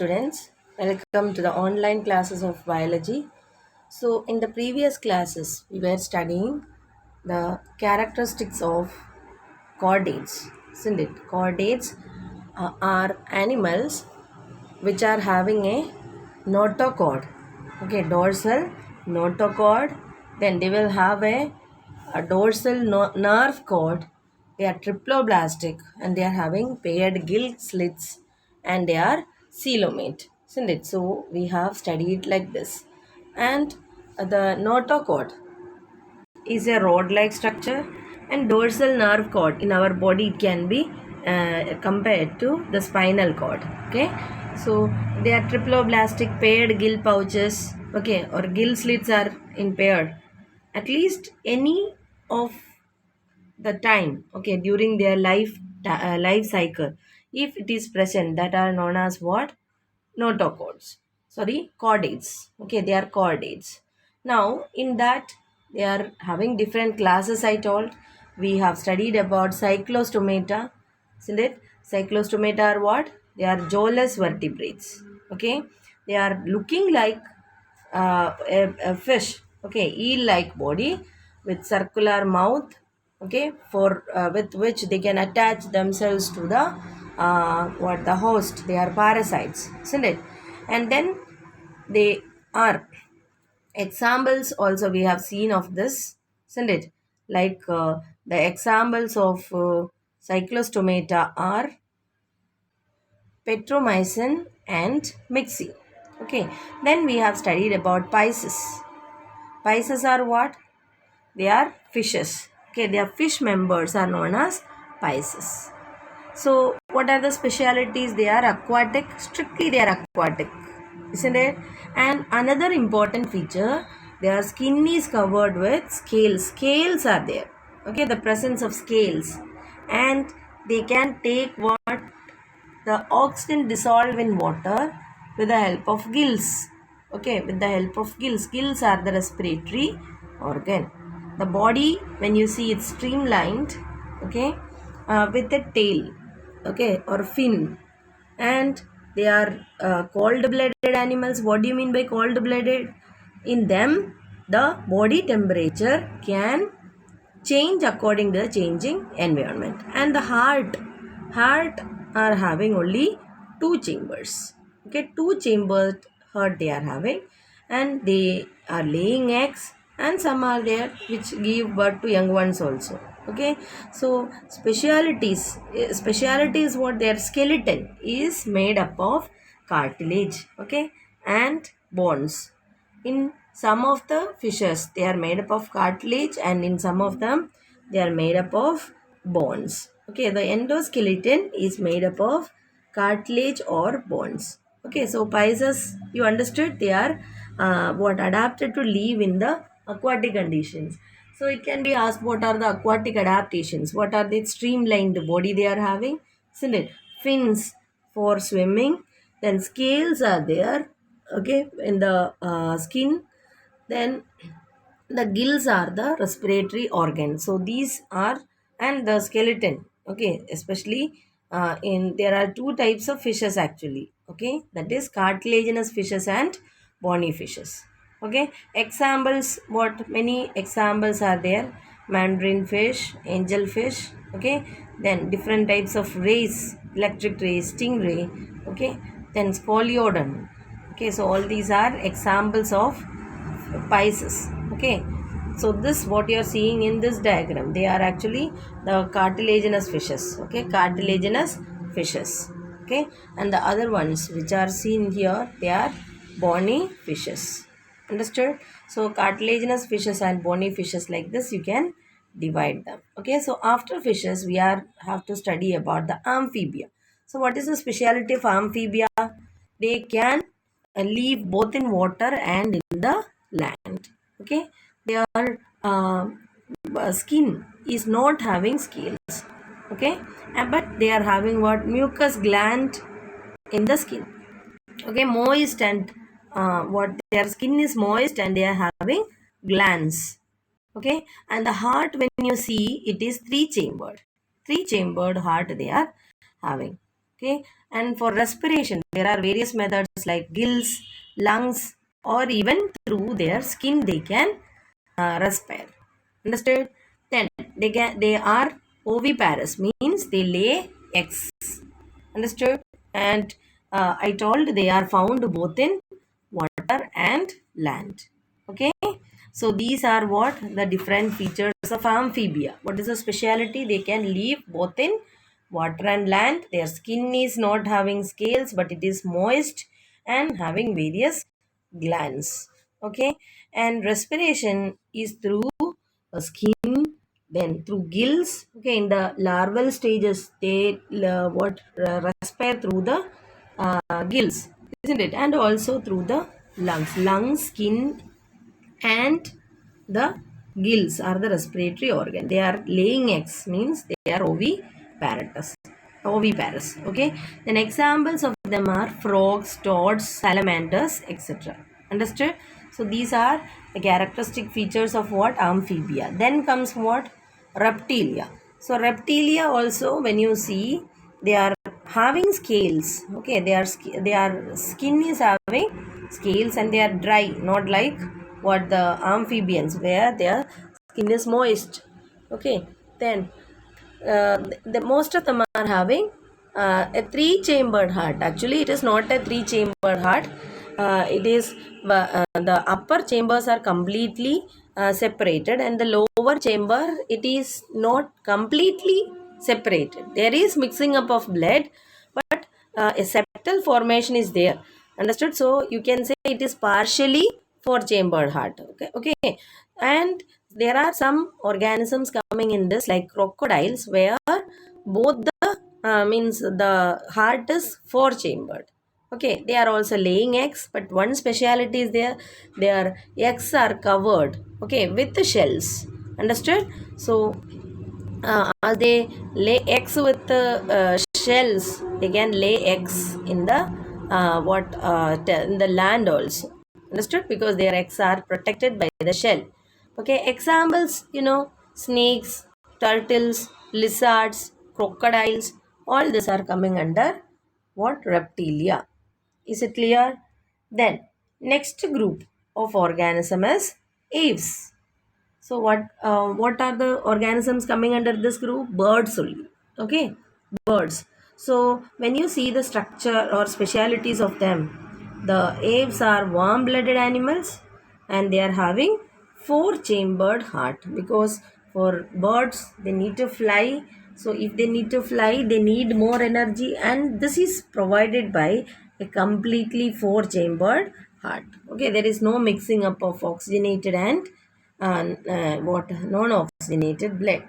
Students, welcome to the online classes of biology. So, in the previous classes, we were studying the characteristics of chordates, isn't it? Chordates are animals which are having a notochord, okay, dorsal notochord. Then they will have a dorsal nerve cord. They are triploblastic and they are having paired gill slits and they are coelomate, isn't it? So we have studied like this. And the notochord is a rod-like structure, and dorsal nerve cord in our body it can be compared to the spinal cord. Okay, so they are triploblastic paired gill pouches. Okay, or gill slits are in paired. At least any of the time, okay, during their life cycle, if it is present, that are known as what? Notochords. Sorry, chordates. Okay, they are chordates. Now, in that, they are having different classes. I told we have studied about cyclostomata, isn't it? Cyclostomata are what? They are jawless vertebrates. Okay, they are looking like a fish. Okay, eel-like body with circular mouth. Okay, for with which they can attach themselves to the what the host. They are parasites, isn't it? And then they are examples also we have seen of this, isn't it? Like the examples of cyclostomata are petromycin and mixi. Okay, then we have studied about Pisces. Pisces are what? They are fishes. Okay, their fish members are known as Pisces. So, what are the specialities? They are aquatic, strictly they are aquatic, isn't it? And another important feature, their skin is covered with scales. Scales are there. Okay, the presence of scales. And they can take what? The oxygen dissolve in water with the help of gills. Okay, with the help of gills. Gills are the respiratory organ. The body, when you see it's streamlined, okay, with a tail, okay, or fin, and they are cold-blooded animals. What do you mean by cold-blooded? In them, the body temperature can change according to the changing environment. And the heart are having only two chambers. Okay, two chambered heart they are having, and they are laying eggs, and some are there which give birth to young ones also. Okay, so speciality is what? Their skeleton is made up of cartilage, okay, and bones. In some of the fishes, they are made up of cartilage, and in some of them, they are made up of bones. Okay, the endoskeleton is made up of cartilage or bones. Okay, so Pisces, you understood, they are what? Adapted to live in the aquatic conditions. So it can be asked, what are the aquatic adaptations? What are the streamlined body they are having? Isn't it? Fins for swimming, then scales are there, okay, in the skin. Then the gills are the respiratory organ. So these are, and the skeleton, okay, especially in there are two types of fishes actually. Okay, that is cartilaginous fishes and bony fishes. Okay, examples, what? Many examples are there: mandarin fish, angel fish. Okay, then different types of rays, electric rays, stingray. Okay, then scoliodon. Okay, so all these are examples of Pisces. Okay, so this what you are seeing in this diagram, they are actually the cartilaginous fishes. Okay, cartilaginous fishes. Okay, and the other ones which are seen here, they are bony fishes. Understood? So cartilaginous fishes and bony fishes, like this you can divide them. Okay, so after fishes we are have to study about the amphibia. So what is the speciality of amphibia? They can live both in water and in the land. Okay, their skin is not having scales. Okay, but they are having what? Mucus gland in the skin. Okay, moist, and what? Their skin is moist and they are having glands. Okay, and the heart, when you see, it is three chambered heart they are having. Okay, and for respiration, there are various methods like gills, lungs, or even through their skin they can respire. Understood? Then they are oviparous, means they lay eggs. Understood? And I told they are found both in water and land. Okay, so these are what the different features of amphibia. What is the speciality? They can live both in water and land. Their skin is not having scales, but it is moist and having various glands. Okay, and respiration is through skin, then through gills. Okay, in the larval stages they respire through the gills, isn't it? And also through the lungs, skin, and the gills are the respiratory organ. They are laying eggs, means they are oviparous. Okay, then examples of them are frogs, toads, salamanders, etc. Understood? So these are the characteristic features of what? Amphibia. Then comes what? Reptilia. So reptilia also, when you see, they are having scales. Okay, their skin is having scales and they are dry, not like what the amphibians where their skin is moist. Okay, then the most of them are having a three chambered heart. Actually, it is not a three chambered heart. It is the upper chambers are completely separated, and the lower chamber, it is not completely separated. There is mixing up of blood, but a septal formation is there. Understood? So you can say it is partially four chambered heart. Okay, okay. And there are some organisms coming in this, like crocodiles, where both the means the heart is four chambered. Okay, they are also laying eggs, but one speciality is there, their eggs are covered, okay, with the shells. Understood? So they lay eggs with the shells. They can lay eggs in the in the land also. Understood? Because their eggs are protected by the shell. Okay, examples, snakes, turtles, lizards, crocodiles, all these are coming under what? Reptilia. Is it clear? Then next group of organism is aves. So what are the organisms coming under this group? Birds only. Okay, birds. So when you see the structure or specialities of them, the aves are warm-blooded animals, and they are having four-chambered heart, because for birds they need to fly. So if they need to fly, they need more energy, and this is provided by a completely four-chambered heart. Okay, there is no mixing up of oxygenated and what non-oxygenated blood.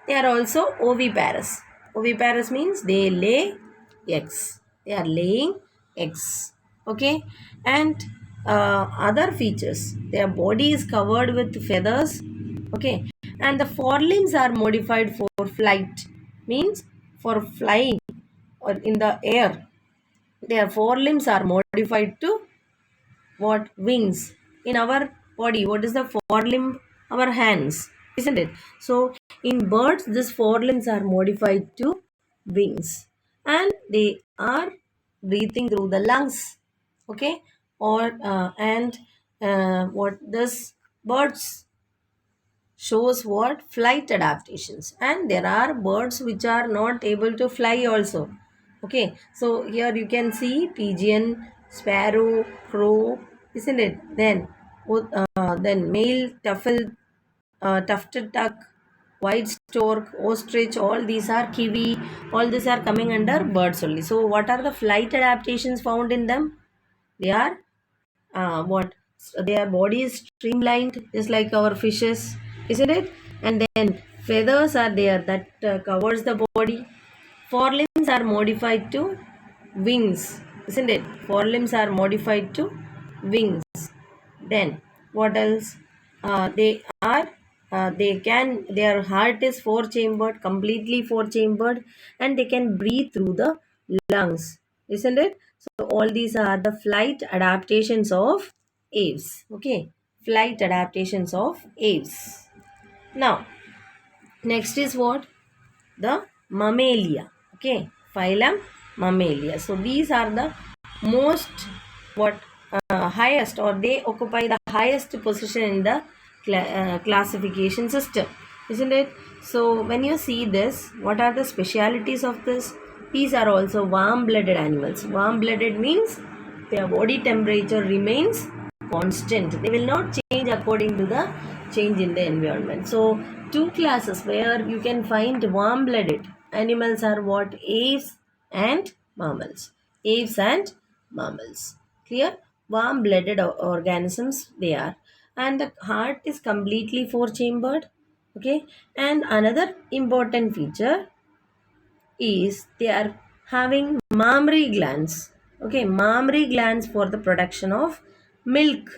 They are also oviparous. Oviparous means they lay eggs. They are laying eggs. Okay, and other features. Their body is covered with feathers. Okay, and the forelimbs are modified for flight. Means for flying or in the air. Their forelimbs are modified to what? Wings. In our body, what is the forelimb? Our hands, isn't it? So in birds, these forelimbs are modified to wings, and they are breathing through the lungs. Okay, or and what this birds shows what? Flight adaptations. And there are birds which are not able to fly also. Okay, so here you can see pigeon, sparrow, crow, isn't it? Then male tufted duck, white stork, ostrich, all these are kiwi, all these are coming under birds only. So what are the flight adaptations found in them? They are what? Their body is streamlined, just like our fishes, isn't it? And then feathers are there that covers the body. Forelimbs are modified to wings, isn't it? Forelimbs are modified to wings. Then what else? They can, their heart is four chambered, completely four chambered, and they can breathe through the lungs, isn't it? So all these are the flight adaptations of aves. Okay, flight adaptations of aves. Now next is what? The mammalia. Okay, phylum mammalia. So these are the most what highest, or they occupy the highest position in the classification system, isn't it? So when you see this, what are the specialities of this? These are also warm-blooded animals. Warm-blooded means their body temperature remains constant. They will not change according to the change in the environment. So two classes where you can find warm-blooded animals are what? Aves and mammals. Aves and mammals. Clear? Warm-blooded organisms they are. And the heart is completely four-chambered. Okay. And another important feature is they are having mammary glands. Okay, mammary glands for the production of milk.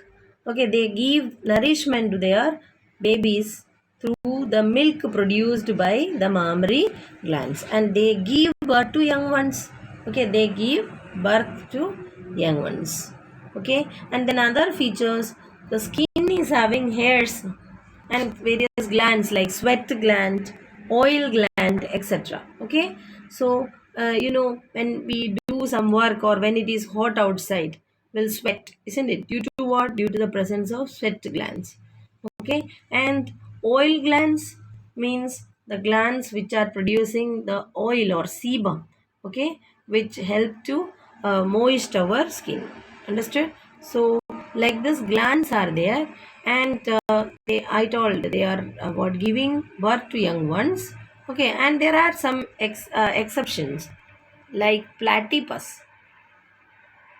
Okay, they give nourishment to their babies through the milk produced by the mammary glands, and they give birth to young ones. Okay, they give birth to young ones. Okay, and then other features, the skin is having hairs and various glands like sweat gland, oil gland, etc. Okay, so when we do some work or when it is hot outside, we'll sweat, isn't it? Due to what? Due to the presence of sweat glands. Okay, and oil glands means the glands which are producing the oil or sebum, okay, which help to moist our skin. Understood? So like this glands are there, and I told they are what, giving birth to young ones. Okay, and there are some exceptions like platypus.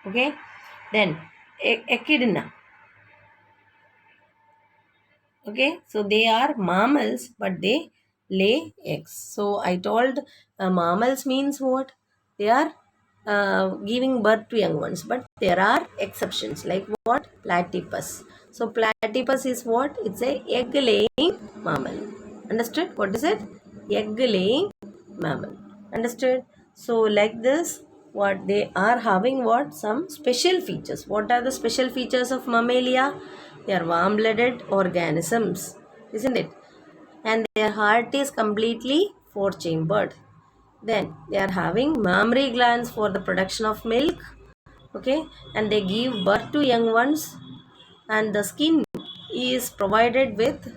Okay, then echidna. Okay, so they are mammals, but they lay eggs. So I told mammals means what? They are giving birth to young ones, but there are exceptions like what? Platypus. So platypus is what? It's a egg laying mammal. Understood? What is it? Egg laying mammal. Understood? So like this, what they are having, what? Some special features. What are the special features of mammalia? They are warm-blooded organisms, isn't it? And their heart is completely four-chambered. Then they are having mammary glands for the production of milk. Okay, and they give birth to young ones. And the skin is provided with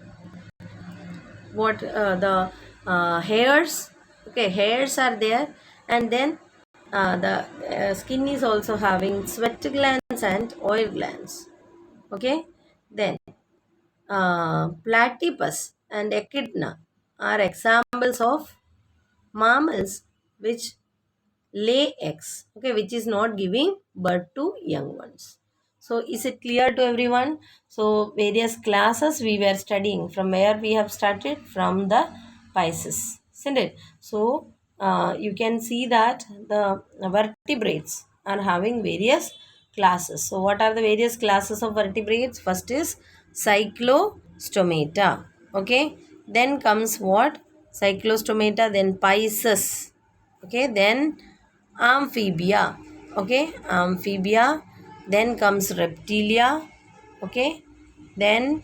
what? The hairs. Okay, hairs are there, and then the skin is also having sweat glands and oil glands. Okay, then platypus and echidna are examples of mammals which lay eggs, okay, which is not giving birth to young ones. So is it clear to everyone? So various classes we were studying, from where we have started, from the Pisces, isn't it? So you can see that the vertebrates are having various classes. So what are the various classes of vertebrates? First is cyclostomata. Okay, then comes what? Cyclostomata, then Pisces. Okay, then amphibia. Okay, amphibia. Then comes reptilia. Okay, then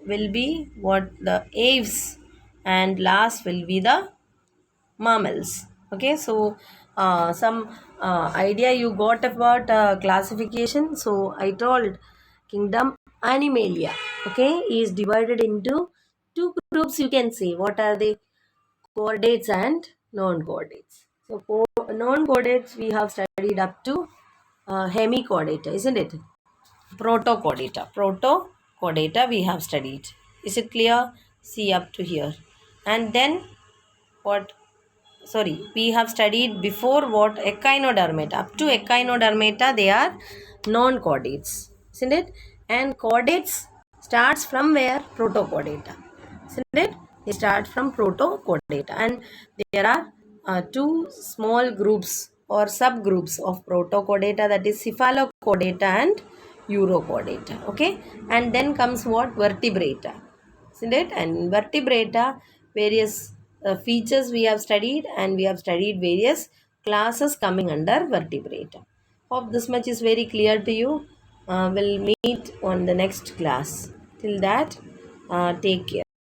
will be what? The aves, and last will be the mammals. Okay, so some idea you got about classification. So I told kingdom Animalia, okay, is divided into two groups. You can say what are they? Chordates and non-chordates. So for non-chordates we have studied up to hemichordata, isn't it? Protochordata we have studied. Is it clear? See up to here. And then what? Sorry, we have studied before what? Echinodermata. Up to echinodermata they are non-chordates, isn't it? And chordates starts from where? Protochordata, isn't it? They start from protochordata, and there are two small groups or subgroups of protochordata, that is cephalochordata and urochordata. Okay, and then comes what? Vertebrata, isn't it? And vertebrata, various features we have studied, and we have studied various classes coming under vertebrata. Hope this much is very clear to you. We'll meet on the next class. Till that, take care.